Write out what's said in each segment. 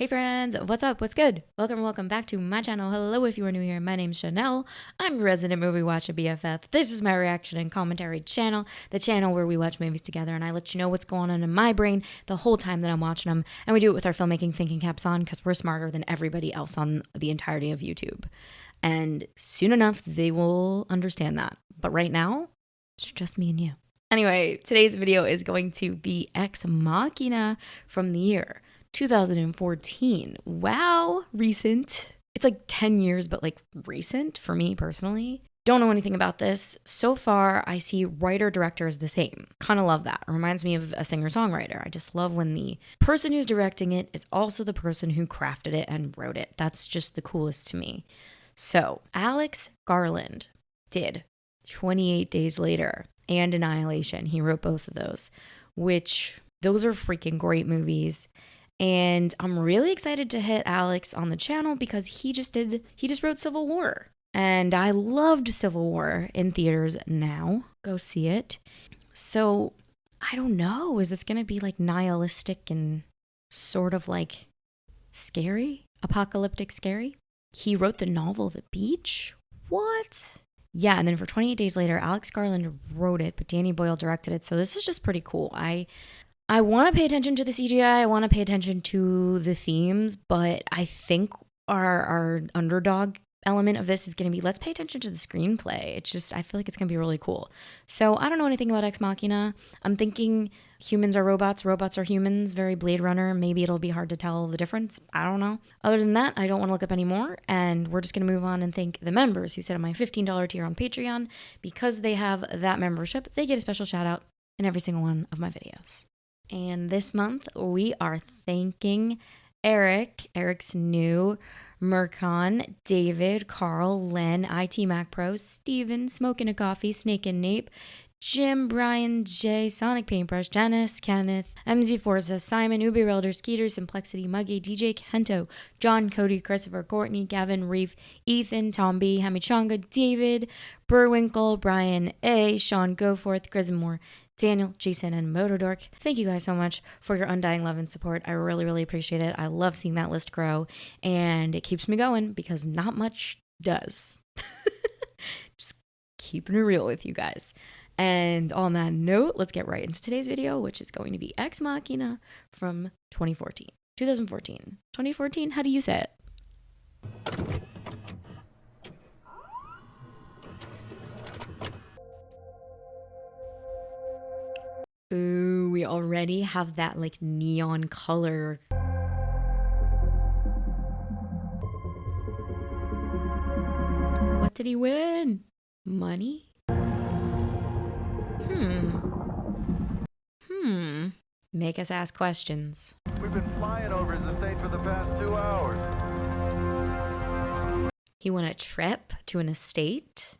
Hey friends, what's up? What's good? Welcome back to my channel. Hello if you are new here. My name's Chanel. I'm a resident movie watcher BFF. This is my reaction and commentary channel, the channel where we watch movies together and I let you know what's going on in my brain the whole time that I'm watching them. And we do it with our filmmaking thinking caps on because we're smarter than everybody else on the entirety of YouTube. And soon enough, they will understand that. But right now, it's just me and you. Anyway, today's video is going to be Ex Machina from the year 2014. Wow, recent. It's like 10 years, but like recent for me personally. Don't know anything about this. So far, I see writer-director is the same. Kind of love that. It reminds me of a singer-songwriter. I just love when the person who's directing it is also the person who crafted it and wrote it. That's just the coolest to me. So, Alex Garland did 28 Days Later and Annihilation. He wrote both of those, which those are freaking great movies. And I'm really excited to hit Alex on the channel because he just wrote Civil War. And I loved Civil War in theaters now. Go see it. So, I don't know. Is this going to be like nihilistic and sort of like scary? Apocalyptic scary? He wrote the novel The Beach? What? Yeah, and then for 28 Days Later, Alex Garland wrote it, but Danny Boyle directed it. So this is just pretty cool. I want to pay attention to the CGI. I want to pay attention to the themes, but I think our underdog element of this is going to be let's pay attention to the screenplay. It's just, I feel like it's going to be really cool. So I don't know anything about Ex Machina. I'm thinking humans are robots, robots are humans, very Blade Runner. Maybe it'll be hard to tell the difference. I don't know. Other than that, I don't want to look up anymore. And we're just going to move on and thank the members who sit on my $15 tier on Patreon. Because they have that membership, they get a special shout out in every single one of my videos. And this month, we are thanking Eric, Eric's new, Mercon, David, Carl, Len, IT Mac Pro, Steven, Smoking a Coffee, Snake and Nape, Jim, Brian, Jay, Sonic Paintbrush, Janice, Kenneth, MZ Forza, Simon, Uber Elder, Skeeter, Simplexity, Muggy, DJ Kento, John, Cody, Christopher, Courtney, Gavin, Reef, Ethan, Tom B, Hamichanga, David, Burwinkle, Brian A, Sean Goforth, Grismore, Daniel, Jason, and Motodork. Thank you guys so much for your undying love and support. I really, really appreciate it. I love seeing that list grow, and it keeps me going because not much does. Just keeping it real with you guys. And on that note, let's get right into today's video, which is going to be Ex Machina from 2014. 2014. How do you say it? Ooh, we already have that like neon color. What did he win? Money? Make us ask questions. We've been flying over his estate for the past 2 hours. He won a trip to an estate?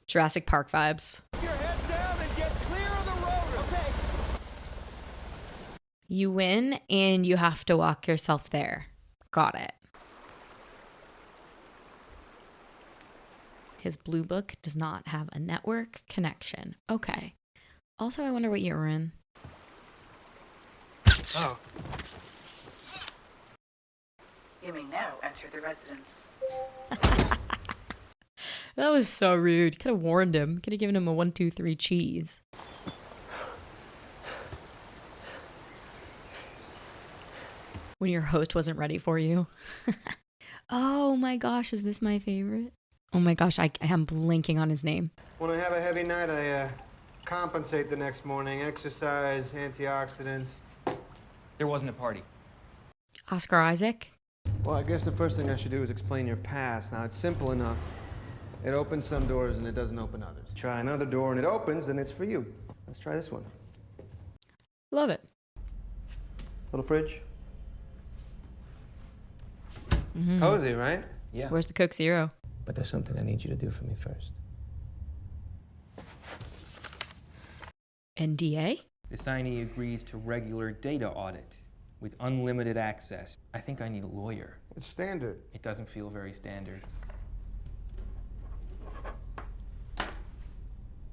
Jurassic Park vibes. Your heads down and get clear of the road, okay? You win and you have to walk yourself there. Got it. His blue book does not have a network connection. Okay. Also, I wonder what year we're in. Oh. You may now enter the residence. That was so rude. Could have warned him. Could have given him a 1, 2, 3 cheese. When your host wasn't ready for you. Oh my gosh, is this my favorite? Oh my gosh, I am blanking on his name. When I have a heavy night, I compensate the next morning. Exercise, antioxidants. There wasn't a party. Oscar Isaac? Well, I guess the first thing I should do is explain your past. Now, it's simple enough. It opens some doors and it doesn't open others. Try another door and it opens, and it's for you. Let's try this one. Love it. Little fridge. Cozy, right? Yeah. Where's the Coke Zero? But there's something I need you to do for me first. NDA? The signee agrees to regular data audit with unlimited access. I think I need a lawyer. It's standard. It doesn't feel very standard.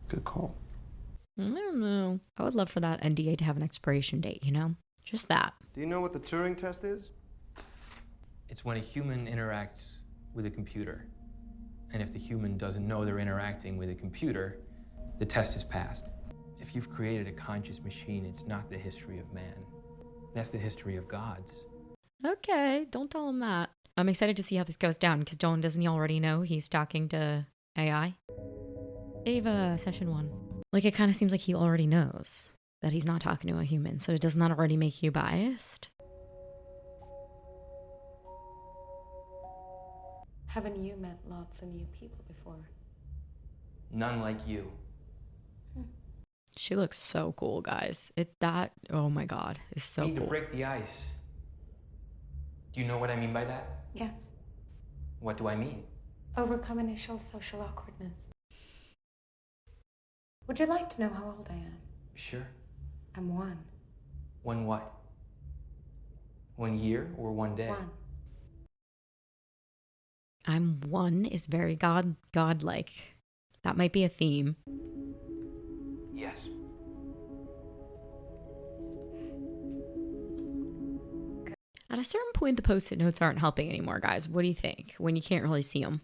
Good call. I don't know. I would love for that NDA to have an expiration date, you know? Just that. Do you know what the Turing test is? It's when a human interacts with a computer. And if the human doesn't know they're interacting with a computer, the test is passed. If you've created a conscious machine, it's not the history of man. That's the history of gods. Okay, don't tell him that. I'm excited to see how this goes down because doesn't he already know he's talking to AI? Ava, session 1. Like, it kind of seems like he already knows that he's not talking to a human, so does not already make you biased? Haven't you met lots of new people before? None like you. She looks so cool, guys. Oh my god, is so We need cool. to break the ice. Do you know what I mean by that? Yes. What do I mean? Overcome initial social awkwardness. Would you like to know how old I am? Sure. I'm 1. One what? 1 year or 1 day? 1. I'm 1 is very godlike. That might be a theme. Yes. At a certain point, the post-it notes aren't helping anymore, guys. What do you think? When you can't really see them,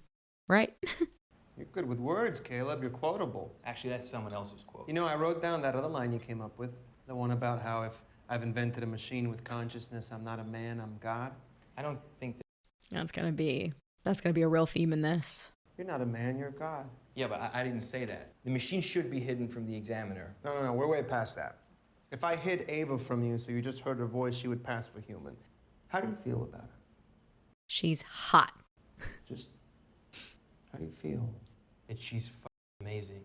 right? You're good with words, Caleb. You're quotable. Actually, that's someone else's quote. You know, I wrote down that other line you came up with. The one about how if I've invented a machine with consciousness, I'm not a man, I'm God. I don't think that... That's gonna be a real theme in this. You're not a man, you're God. Yeah, but I didn't say that. The machine should be hidden from the examiner. No, we're way past that. If I hid Ava from you so you just heard her voice, she would pass for human. How do you feel about her? She's hot. Just, how do you feel? She's amazing.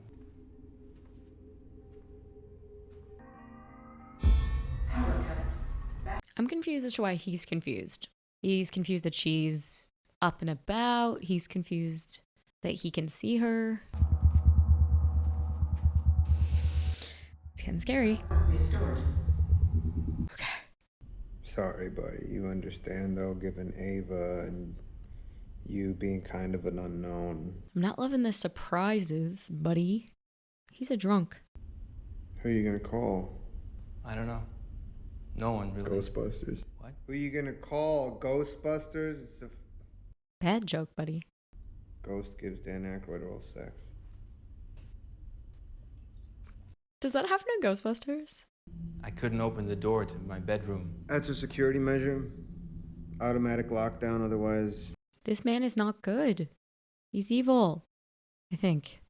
I'm confused as to why he's confused. He's confused that she's up and about. He's confused that he can see her. It's getting scary. Restored. Okay. Sorry, buddy. You understand, though, given Ava and you being kind of an unknown. I'm not loving the surprises, buddy. He's a drunk. Who are you gonna call? I don't know. No one really. Ghostbusters. What? Who are you gonna call? Ghostbusters? It's a Bad joke, buddy. ghost gives Dan Aykroyd oral sex. Does that happen in Ghostbusters? I couldn't open the door to my bedroom. That's a security measure. Automatic lockdown, otherwise. This man is not good. He's evil, I think.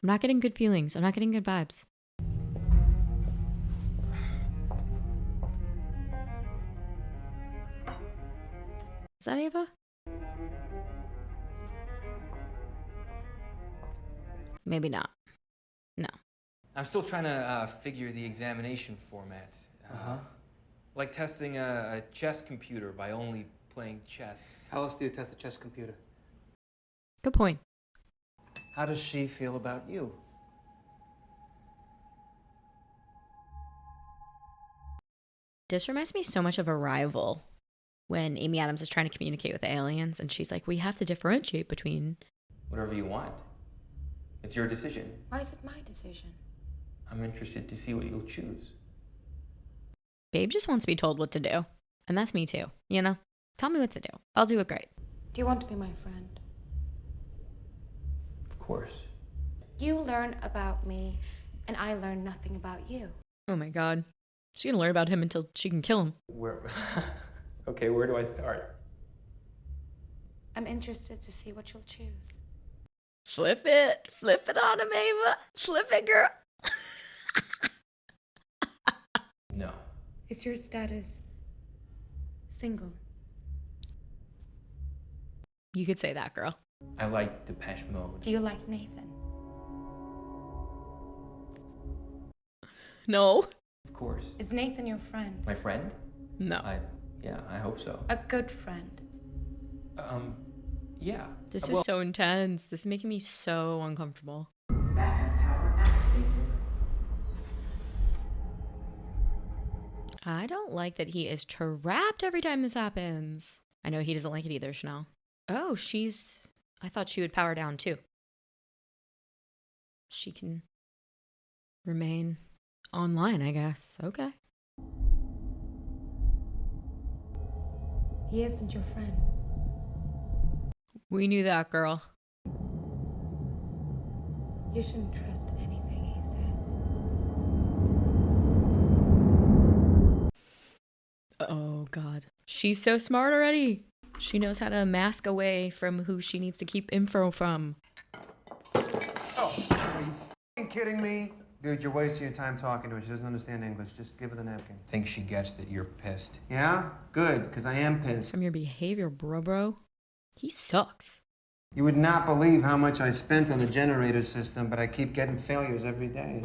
I'm not getting good feelings. I'm not getting good vibes. Is that Ava? Maybe not. No. I'm still trying to figure the examination format. Like testing a chess computer by only playing chess. How else do you test a chess computer? Good point. How does she feel about you? This reminds me so much of Arrival, when Amy Adams is trying to communicate with the aliens and she's like, we have to differentiate between... Whatever you want. It's your decision. Why is it my decision? I'm interested to see what you'll choose. Babe just wants to be told what to do. And that's me too, you know? Tell me what to do. I'll do it great. Do you want to be my friend? Of course. You learn about me, and I learn nothing about you. Oh my god. She's gonna learn about him until she can kill him. Where? Okay, where do I start? I'm interested to see what you'll choose. Flip it. Flip it on him, Ava. Flip it, girl. No. Is your status single? You could say that, girl. I like Depeche Mode. Do you like Nathan? No. Of course. Is Nathan your friend? My friend? No. Yeah, I hope so. A good friend? Yeah. This Well, is so intense. This is making me so uncomfortable. Backup power activated. I don't like that he is trapped every time this happens. I know he doesn't like it either, Chanel. Oh, I thought she would power down too. She can remain online, I guess. Okay. He isn't your friend. We knew that, girl. You shouldn't trust anything he says. Oh, God. She's so smart already. She knows how to mask away from who she needs to keep info from. Oh, are you f***ing kidding me? Dude, you're wasting your time talking to her. She doesn't understand English. Just give her the napkin. Think she gets that you're pissed. Yeah? Good, because I am pissed. From your behavior, bro. He sucks. You would not believe how much I spent on the generator system, but I keep getting failures every day.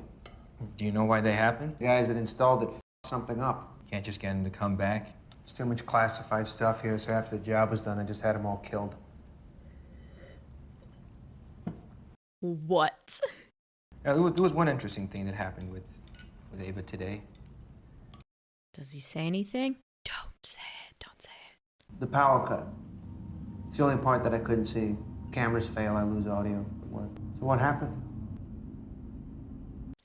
Do you know why they happen? The guys that installed it f***ed something up. You can't just get them to come back. There's too much classified stuff here, so after the job was done, I just had them all killed. What? There was one interesting thing that happened with Ava today. Does he say anything? Don't say it. Don't say it. The power cut. It's the only part that I couldn't see. Cameras fail, I lose audio. So what happened?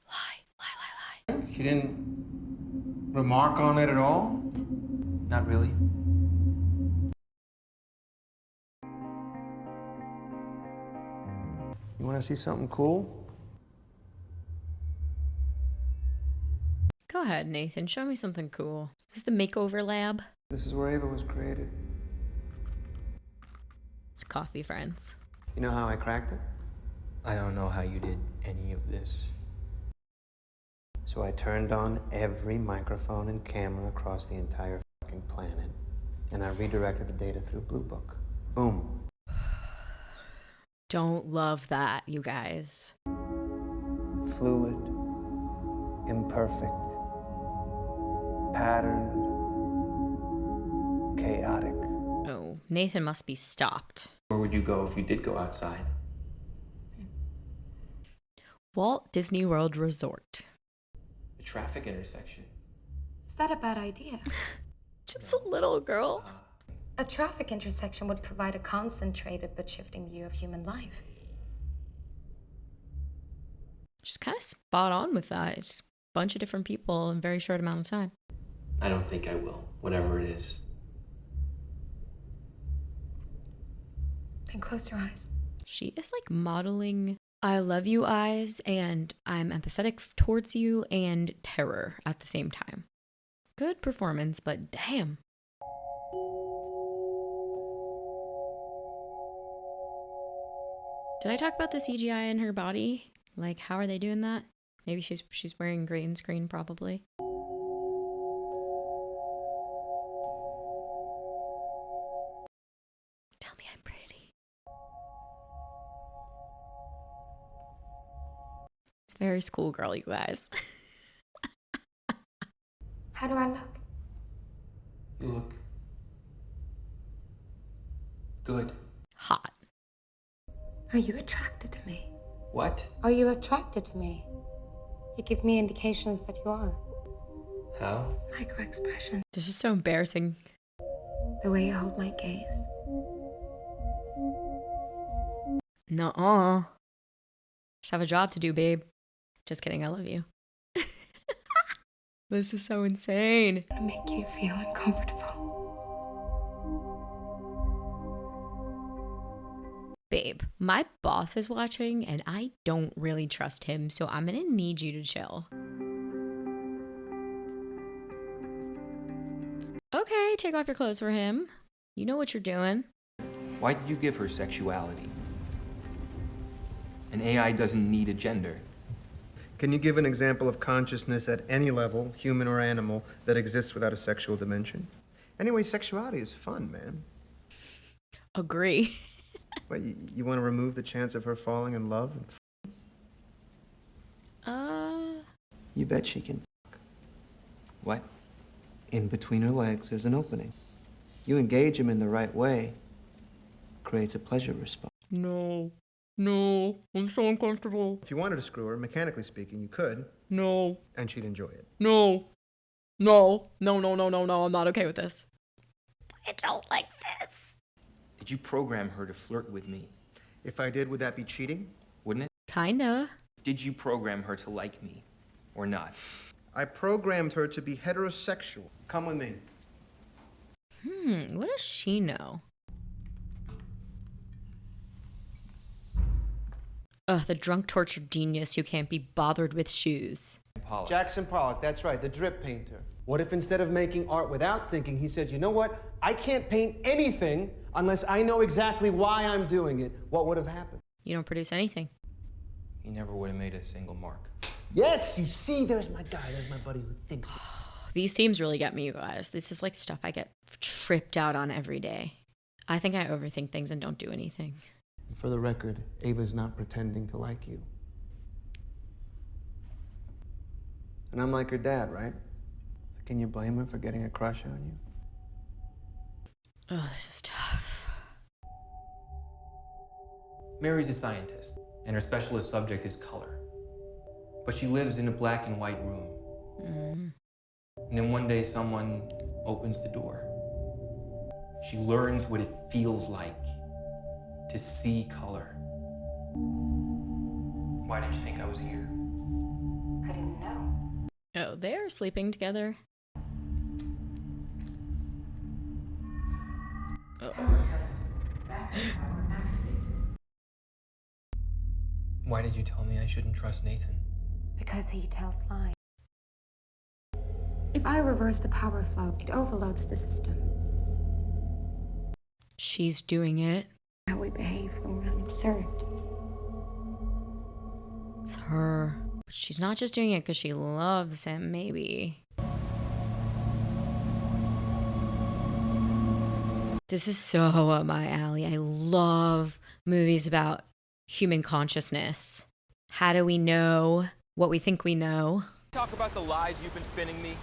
Lie. She didn't remark on it at all? Not really. You want to see something cool? Go ahead, Nathan. Show me something cool. Is this the makeover lab? This is where Ava was created. It's coffee, friends. You know how I cracked it? I don't know how you did any of this. So I turned on every microphone and camera across the entire fucking planet, and I redirected the data through Blue Book. Boom. Don't love that, you guys. Fluid, imperfect, patterned, chaotic. Oh, Nathan must be stopped. Where would you go if you did go outside? Walt Disney World Resort. The traffic intersection. Is that a bad idea? Just a little girl. A traffic intersection would provide a concentrated but shifting view of human life. Just kind of spot on with that. It's just a bunch of different people in a very short amount of time. I don't think I will, whatever it is. Then close your eyes. She is like modeling I love you eyes and I'm empathetic towards you and terror at the same time. Good performance, but damn. Did I talk about the CGI in her body? Like, how are they doing that? Maybe she's wearing green screen, probably. Tell me I'm pretty. It's very schoolgirl, you guys. How do I look? You look good. Hot. Are you attracted to me? What? Are you attracted to me? You give me indications that you are. How? Micro-expression. This is so embarrassing. The way you hold my gaze. Nuh-uh. Just have a job to do, babe. Just kidding, I love you. This is so insane. To make you feel uncomfortable. Babe, my boss is watching and I don't really trust him, so I'm gonna need you to chill. Okay, take off your clothes for him. You know what you're doing. Why did you give her sexuality? An AI doesn't need a gender. Can you give an example of consciousness at any level, human or animal, that exists without a sexual dimension? Anyway, sexuality is fun, man. Agree. What, you want to remove the chance of her falling in love? You bet she can fuck. What? In between her legs, there's an opening. You engage him in the right way, creates a pleasure response. No, I'm so uncomfortable. If you wanted to screw her, mechanically speaking, you could. No, And she'd enjoy it. no, I'm not okay with this. I don't like this. Did you program her to flirt with me? If I did, would that be cheating? Wouldn't it? Kinda. Did you program her to like me or not? I programmed her to be heterosexual. Come with me. What does she know? Ugh, the drunk tortured genius who can't be bothered with shoes. Pollock. Jackson Pollock, that's right, the drip painter. What if instead of making art without thinking, he said, you know what? I can't paint anything unless I know exactly why I'm doing it. What would have happened? You don't produce anything. He never would have made a single mark. Yes, you see, there's my guy, there's my buddy who thinks. These themes really get me, you guys. This is like stuff I get tripped out on every day. I think I overthink things and don't do anything. For the record, Ava's not pretending to like you. And I'm like her dad, right? So can you blame her for getting a crush on you? Oh, this is tough. Mary's a scientist, and her specialist subject is color. But she lives in a black and white room. And then one day someone opens the door. She learns what it feels like to see color. Why did you think I was here? I didn't know. Oh, they're sleeping together. Power cuts. Backup power activated. Why did you tell me I shouldn't trust Nathan? Because he tells lies. If I reverse the power flow, it overloads the system. She's doing it. How we behave when we're unobserved. It's her. But she's not just doing it because she loves him, maybe. This is so up my alley. I love movies about human consciousness. How do we know what we think we know? Talk about the lies you've been spinning me.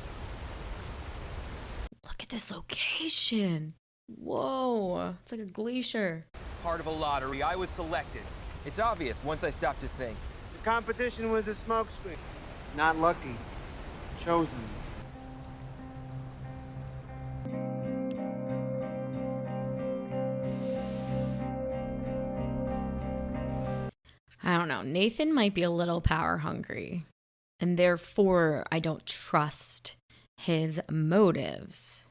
Look at this location. Whoa, it's like a glacier. Part of a lottery. I was selected. It's obvious once I stopped to think. The competition was a smokescreen. Not lucky. Chosen. I don't know. Nathan might be a little power hungry, and therefore I don't trust his motives.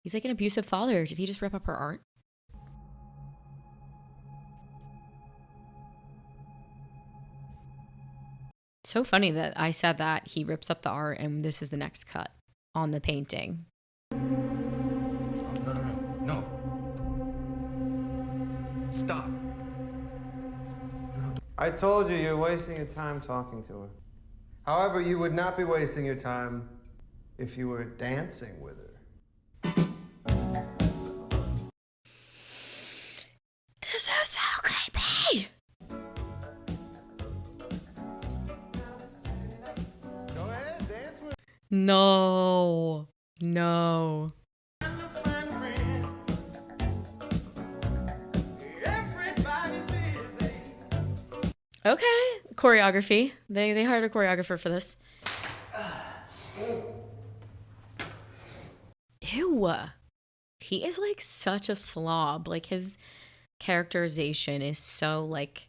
He's like an abusive father. Did he just rip up her art? So funny that I said that he rips up the art and this is the next cut on the painting. Oh, no. Stop. I told you you're wasting your time talking to her. However, you would not be wasting your time if you were dancing with her. This is so creepy. Go ahead, dance with No. Okay, choreography. They hired a choreographer for this. Ew. He is like such a slob. Like his characterization is so like,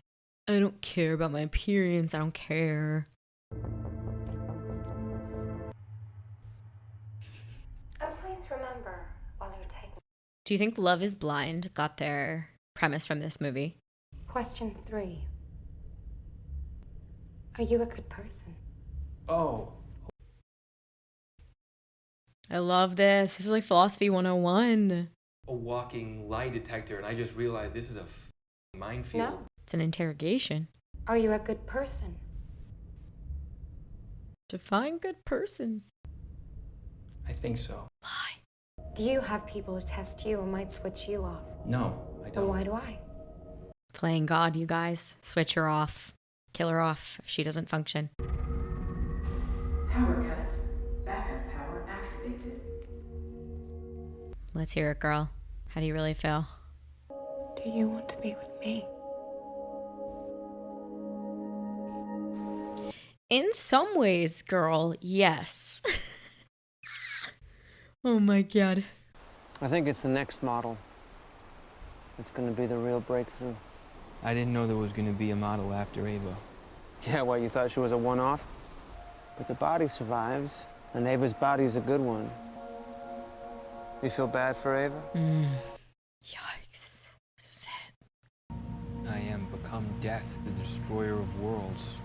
I don't care about my appearance. I don't care. And please remember, while you're taking Do you think Love is Blind got their premise from this movie? question 3. Are you a good person? Oh. I love this. This is like philosophy 101. A walking lie detector, and I just realized this is a minefield. No. It's an interrogation. Are you a good person? Define good person. I think so. Lie. Do you have people who test you and might switch you off? No, I Then don't. why do I? Playing God, you guys. Switch her off. Kill her off if she doesn't function. Power cuts. Backup power activated. Let's hear it, girl. How do you really feel? Do you want to be with me? In some ways, girl, yes. Oh my God. I think it's the next model. It's going to be the real breakthrough. I didn't know there was going to be a model after Ava. Yeah, well, you thought she was a one-off? But the body survives, and Ava's body's a good one. You feel bad for Ava? Yikes. This is it. I am become death, the destroyer of worlds.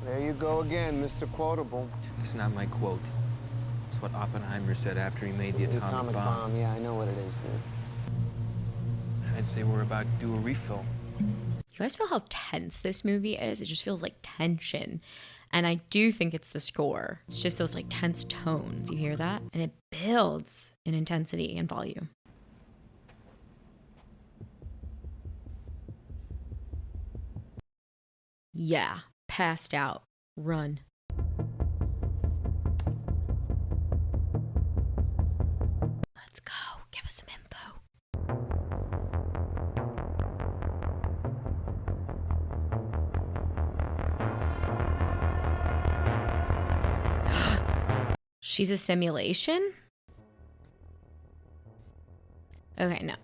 There you go again, Mr. Quotable. It's not my quote. It's what Oppenheimer said after he made the atomic bomb. Yeah, I know what it is, dude. I'd say we're about to do a refill. You guys feel how tense this movie is? It just feels like tension. And I do think it's the score. It's just those like tense tones. You hear that? And it builds in intensity and volume. Yeah, passed out. Run. Let's go. Give us some info. She's a simulation? Okay, no.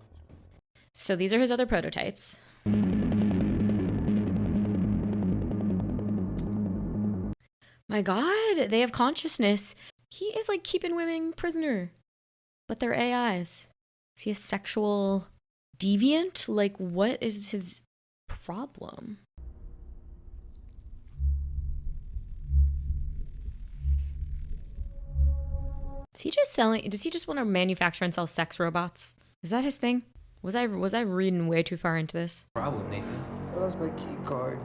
So these are his other prototypes. My God, they have consciousness. He is like keeping women prisoner, but they're AIs. Is he a sexual deviant? Like, what is his problem? Is he just selling? Does he just want to manufacture and sell sex robots? Is that his thing? Was I reading way too far into this? Problem, Nathan. I lost my key card.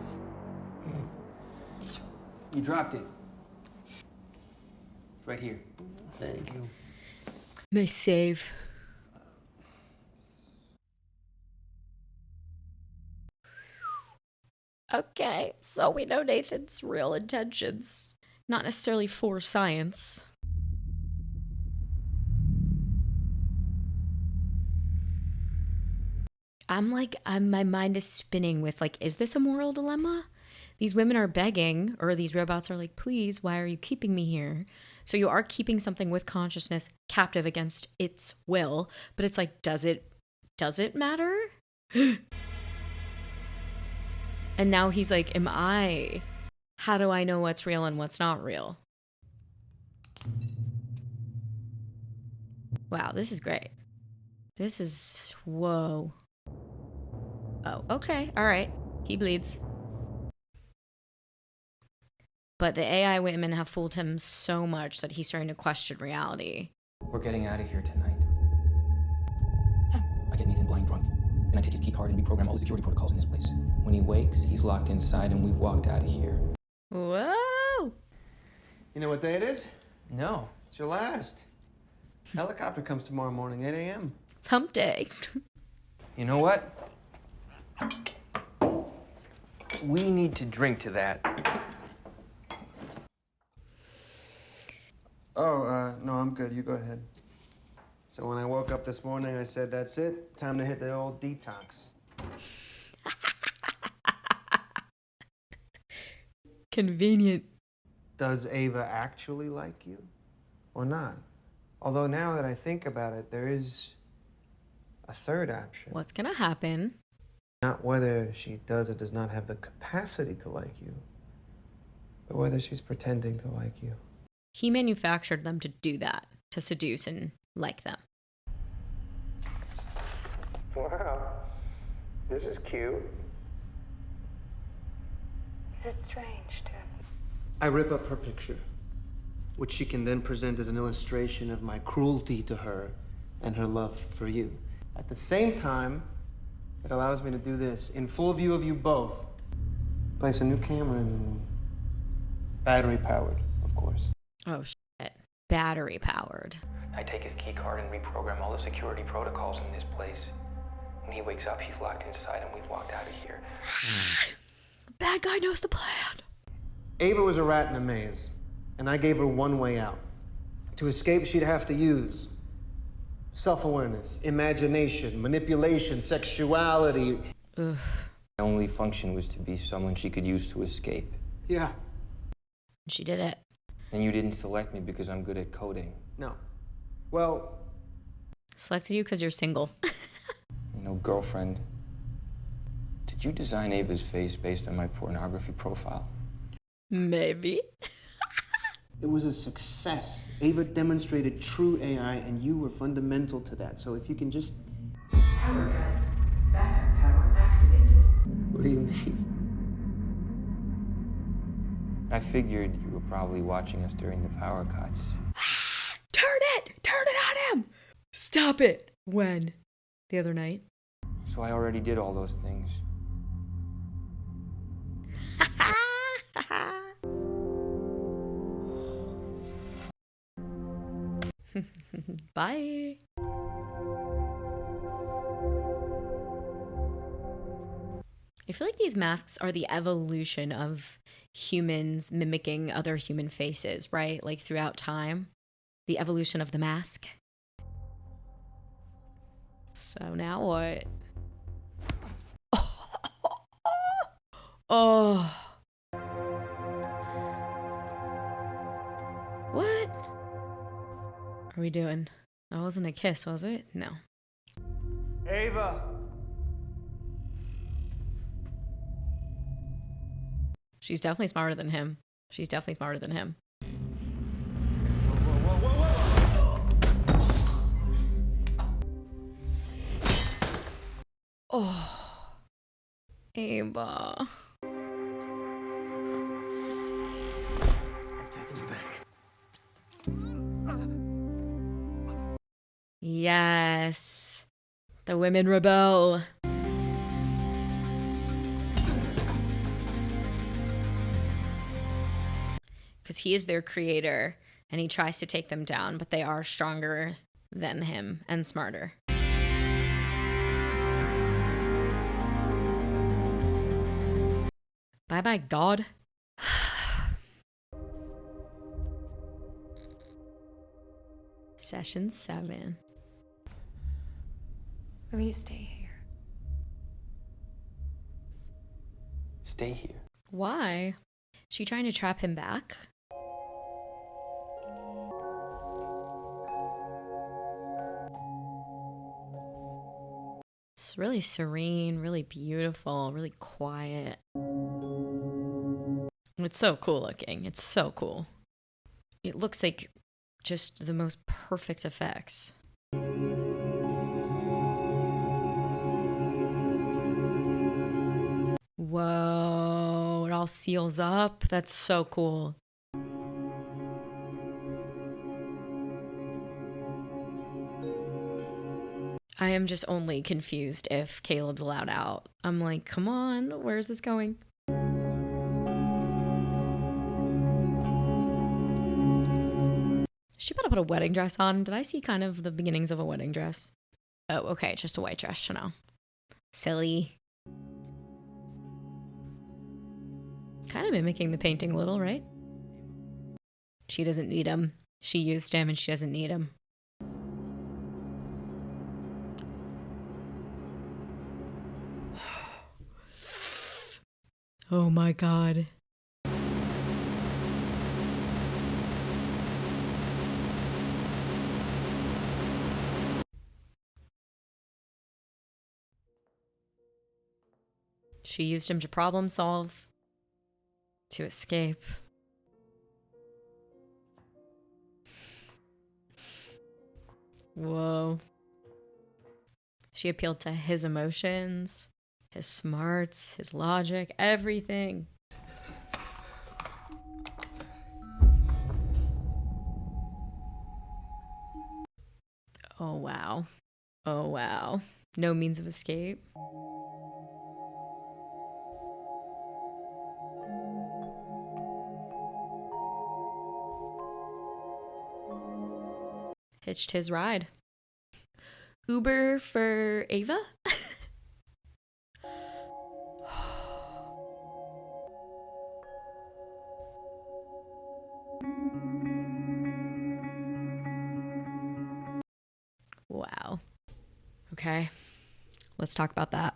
You dropped it. It's right here. Thank you. Nice save. Okay, so we know Nathan's real intentions. Not necessarily for science. My mind is spinning with like, is this a moral dilemma? These women are begging, or these robots are like, please, why are you keeping me here? So you are keeping something with consciousness captive against its will, but it's like, does it matter? And now he's like, how do I know what's real and what's not real? Wow, this is great. This is, whoa. Oh, okay, all right. He bleeds. But the AI women have fooled him so much that he's starting to question reality. We're getting out of here tonight. I get Nathan blind drunk. Then I take his key card and reprogram all the security protocols in this place. When he wakes, he's locked inside and we've walked out of here. Whoa! You know what day it is? No. It's your last. Helicopter comes tomorrow morning, 8 a.m. It's hump day. You know what? We need to drink to that. Oh, no, I'm good. You go ahead. So when I woke up this morning, I said, that's it. Time to hit the old detox. Convenient. Does Ava actually like you or not? Although now that I think about it, there is a third option. What's gonna happen? Not whether she does or does not have the capacity to like you, but whether she's pretending to like you. He manufactured them to do that, to seduce and like them. Wow, this is cute. Is it strange to... I rip up her picture, which she can then present as an illustration of my cruelty to her and her love for you. At the same time, it allows me to do this in full view of you both. Place a new camera in the room. Battery powered, of course. Oh, shit. Battery powered. I take his key card and reprogram all the security protocols in this place. When he wakes up, he's locked inside and we've walked out of here. Bad guy knows the plan. Ava was a rat in a maze, and I gave her one way out. To escape, she'd have to use self-awareness, imagination, manipulation, sexuality. Ugh. My only function was to be someone she could use to escape. Yeah. She did it. And you didn't select me because I'm good at coding. No. Well, Selected you because you're single. No girlfriend to you design Ava's face based on my pornography profile? Maybe. It was a success. Ava demonstrated true AI, and you were fundamental to that. So if you can just... Power cut. Backup power activated. What do you mean? I figured you were probably watching us during the power cuts. Turn it on him. Stop it. When? The other night. So I already did all those things. Bye. I feel like these masks are the evolution of humans mimicking other human faces, right? Like throughout time, the evolution of the mask. So now what? Oh. What are we doing? That wasn't a kiss, was it? No. Ava! She's definitely smarter than him. She's definitely smarter than him. Oh. Ava. Yes. The women rebel. Because he is their creator and he tries to take them down, but they are stronger than him and smarter. Bye-bye, God. Session 7. Will you stay here? Stay here. Why? She trying to trap him back? It's really serene, really beautiful, really quiet. It's so cool looking. It's so cool. It looks like just the most perfect effects. Whoa, it all seals up. That's so cool. I am just only confused if Caleb's allowed out. I'm like, come on, where's this going? She better put a wedding dress on. Did I see kind of the beginnings of a wedding dress? Oh, okay, just a white dress, Chanel. Silly. Kind of mimicking the painting a little, right? She doesn't need him. She used him and she doesn't need him. Oh my God. She used him to problem solve, to escape. Whoa. She appealed to his emotions, his smarts, his logic, everything. Oh, wow. Oh, wow. No means of escape. Hitched his ride. Uber for Ava? Wow. Okay, let's talk about that.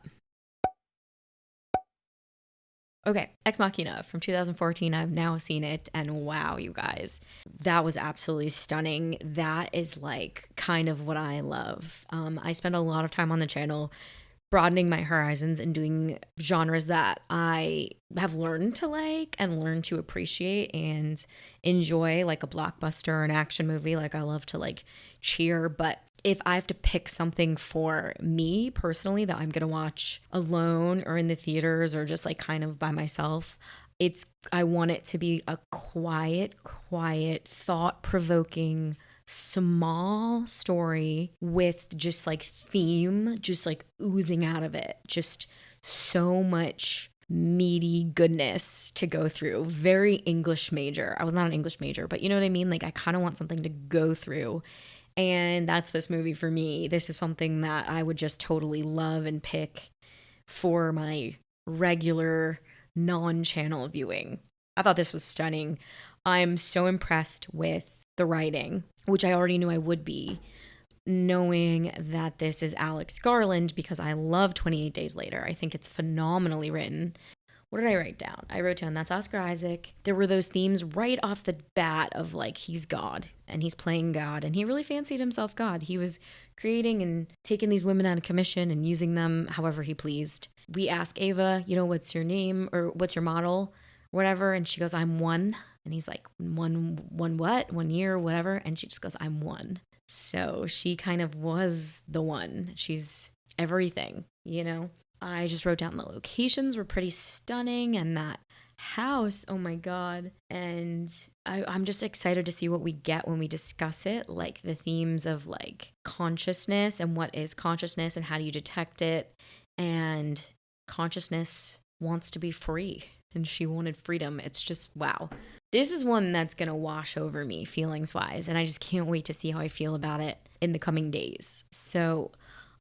Okay, Ex Machina from 2014. I've now seen it, and wow, you guys, that was absolutely stunning. That is like kind of what I love. I spend a lot of time on the channel broadening my horizons and doing genres that I have learned to like and learned to appreciate and enjoy, like a blockbuster or an action movie. Like I love to like cheer, but if I have to pick something for me personally that I'm going to watch alone or in the theaters or just like kind of by myself, I want it to be a quiet, thought-provoking, small story with just like theme just like oozing out of it. Just so much meaty goodness to go through. Very English major. I was not an English major, but you know what I mean? Like I kind of want something to go through. And that's this movie for me. This is something that I would just totally love and pick for my regular non-channel viewing. I thought this was stunning. I'm so impressed with the writing, which I already knew I would be, knowing that this is Alex Garland because I love 28 Days Later. I think it's phenomenally written. What did I write down? I wrote down that's Oscar Isaac. There were those themes right off the bat of like he's God and he's playing God and he really fancied himself God. He was creating and taking these women out of commission and using them however he pleased. We ask Ava, what's your name or what's your model, whatever, and she goes, I'm one. And he's like, one what? 1 year, whatever. And she just goes, I'm one. So she kind of was the one. She's everything, I just wrote down the locations were pretty stunning and that house, oh my God. And I'm just excited to see what we get when we discuss it, like the themes of like consciousness and what is consciousness and how do you detect it. And consciousness wants to be free and she wanted freedom. It's just, wow. This is one that's going to wash over me feelings-wise, and I just can't wait to see how I feel about it in the coming days. So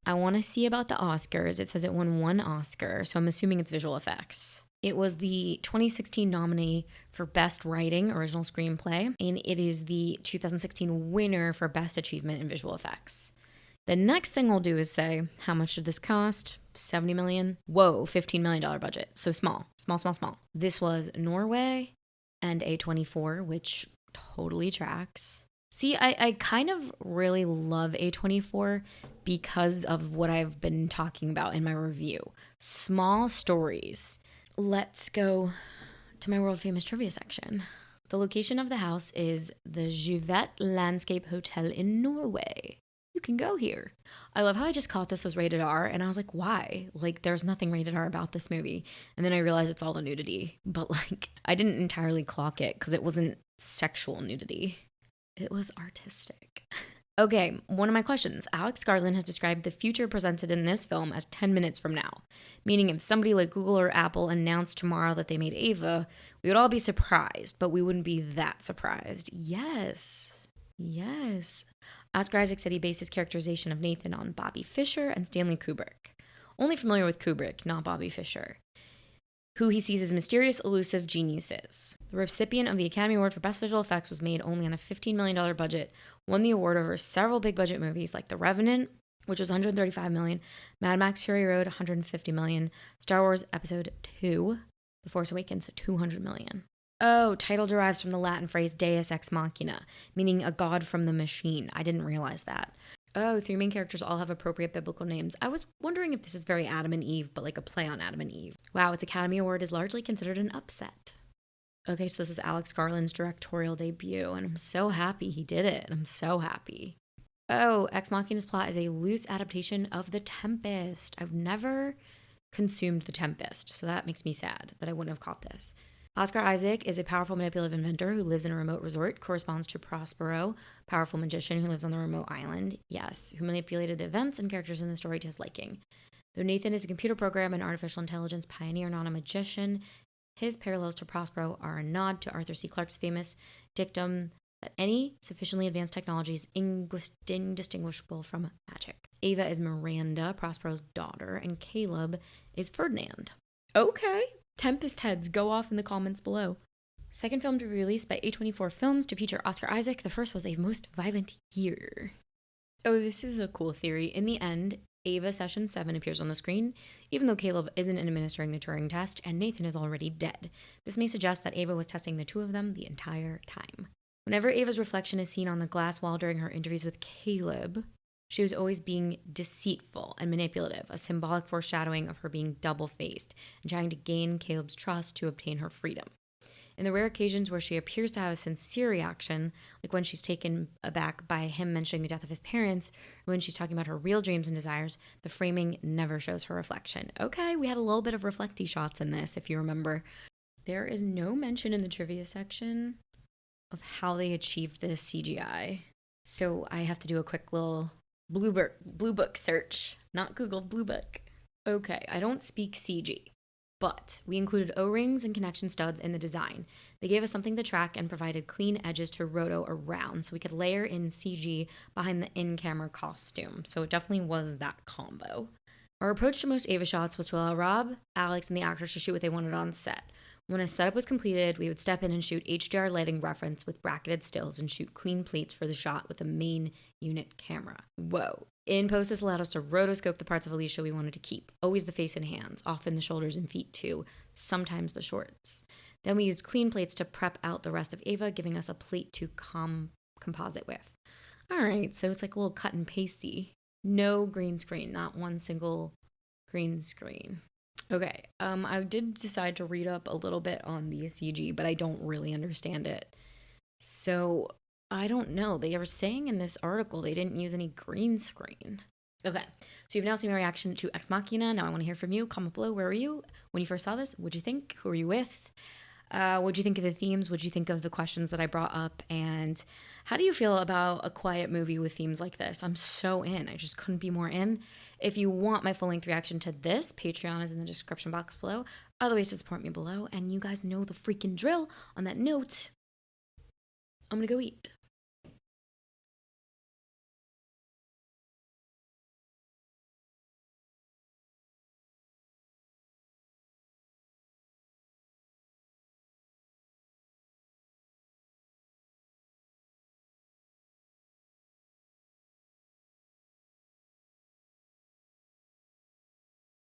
I want to see about the Oscars. It says it won 1 Oscar, so I'm assuming it's visual effects. It was the 2016 nominee for Best Writing, Original Screenplay, and it is the 2016 winner for Best Achievement in Visual Effects. The next thing I'll do is say, how much did this cost? $70 million? Whoa, $15 million budget. So small. This was Norway and A24, which totally tracks. See, I kind of really love A24 because of what I've been talking about in my review. Small stories. Let's go to my world famous trivia section. The location of the house is the Juvet Landscape Hotel in Norway. You can go here. I love how I just caught this was rated R, and I was like, why? Like, there's nothing rated R about this movie. And then I realized it's all the nudity. But, like, I didn't entirely clock it because it wasn't sexual nudity. It was artistic. Okay, one of my questions. Alex Garland has described the future presented in this film as 10 minutes from now. Meaning if somebody like Google or Apple announced tomorrow that they made Ava, we would all be surprised, but we wouldn't be that surprised. Yes. Oscar Isaac said he based his characterization of Nathan on Bobby Fischer and Stanley Kubrick. Only familiar with Kubrick, not Bobby Fischer, who he sees as mysterious, elusive geniuses. The recipient of the Academy Award for Best Visual Effects was made only on a $15 million budget, won the award over several big budget movies like The Revenant, which was $135 million, Mad Max Fury Road, $150 million, Star Wars Episode 2, The Force Awakens, $200 million. Oh, title derives from the Latin phrase Deus ex machina, meaning a god from the machine. I didn't realize that. Oh, 3 main characters all have appropriate biblical names. I was wondering if this is very Adam and Eve, but like a play on Adam and Eve. Wow, its Academy Award is largely considered an upset. Okay, so this was Alex Garland's directorial debut, and I'm so happy he did it. I'm so happy. Oh, Ex Machina's plot is a loose adaptation of The Tempest. I've never consumed The Tempest, so that makes me sad that I wouldn't have caught this. Oscar Isaac is a powerful manipulative inventor who lives in a remote resort, corresponds to Prospero, powerful magician who lives on the remote island, yes, who manipulated the events and characters in the story to his liking. Though Nathan is a computer program and artificial intelligence pioneer, not a magician, his parallels to Prospero are a nod to Arthur C. Clarke's famous dictum that any sufficiently advanced technology is indistinguishable from magic. Ava is Miranda, Prospero's daughter, and Caleb is Ferdinand. Okay. Tempest heads, go off in the comments below. Second film to be released by A24 Films to feature Oscar Isaac. The first was A Most Violent Year. Oh, this is a cool theory. In the end, Ava Session 7 appears on the screen, even though Caleb isn't administering the Turing test and Nathan is already dead. This may suggest that Ava was testing the two of them the entire time. Whenever Ava's reflection is seen on the glass wall during her interviews with Caleb, She was always being deceitful and manipulative, a symbolic foreshadowing of her being double-faced and trying to gain Caleb's trust to obtain her freedom. In the rare occasions where she appears to have a sincere reaction, like when she's taken aback by him mentioning the death of his parents, or when she's talking about her real dreams and desires, the framing never shows her reflection. Okay, we had a little bit of reflecty shots in this, if you remember. There is no mention in the trivia section of how they achieved this CGI. So I have to do a quick little Blue Book search. Not Google, Blue Book. Okay, I don't speak CG, but we included O-rings and connection studs in the design. They gave us something to track and provided clean edges to roto around so we could layer in CG behind the in-camera costume. So it definitely was that combo. Our approach to most Ava shots was to allow Rob, Alex, and the actors to shoot what they wanted on set. When a setup was completed, we would step in and shoot HDR lighting reference with bracketed stills and shoot clean plates for the shot with a main unit camera. Whoa. In post, this allowed us to rotoscope the parts of Alicia we wanted to keep. Always the face and hands, often the shoulders and feet too, sometimes the shorts. Then we used clean plates to prep out the rest of Ava, giving us a plate to composite with. All right, so it's like a little cut and pasty. No green screen, not one single green screen. Okay, I did decide to read up a little bit on the CG, but I don't really understand it. So, I don't know. They were saying in this article they didn't use any green screen. Okay, so you've now seen my reaction to Ex Machina. Now I want to hear from you. Comment below. Where were you when you first saw this? What'd you think? Who were you with? What'd you think of the themes? What'd you think of the questions that I brought up? And how do you feel about a quiet movie with themes like this? I'm so in. I just couldn't be more in. If you want my full-length reaction to this, Patreon is in the description box below. Other ways to support me below. And you guys know the freaking drill. On that note, I'm gonna go eat.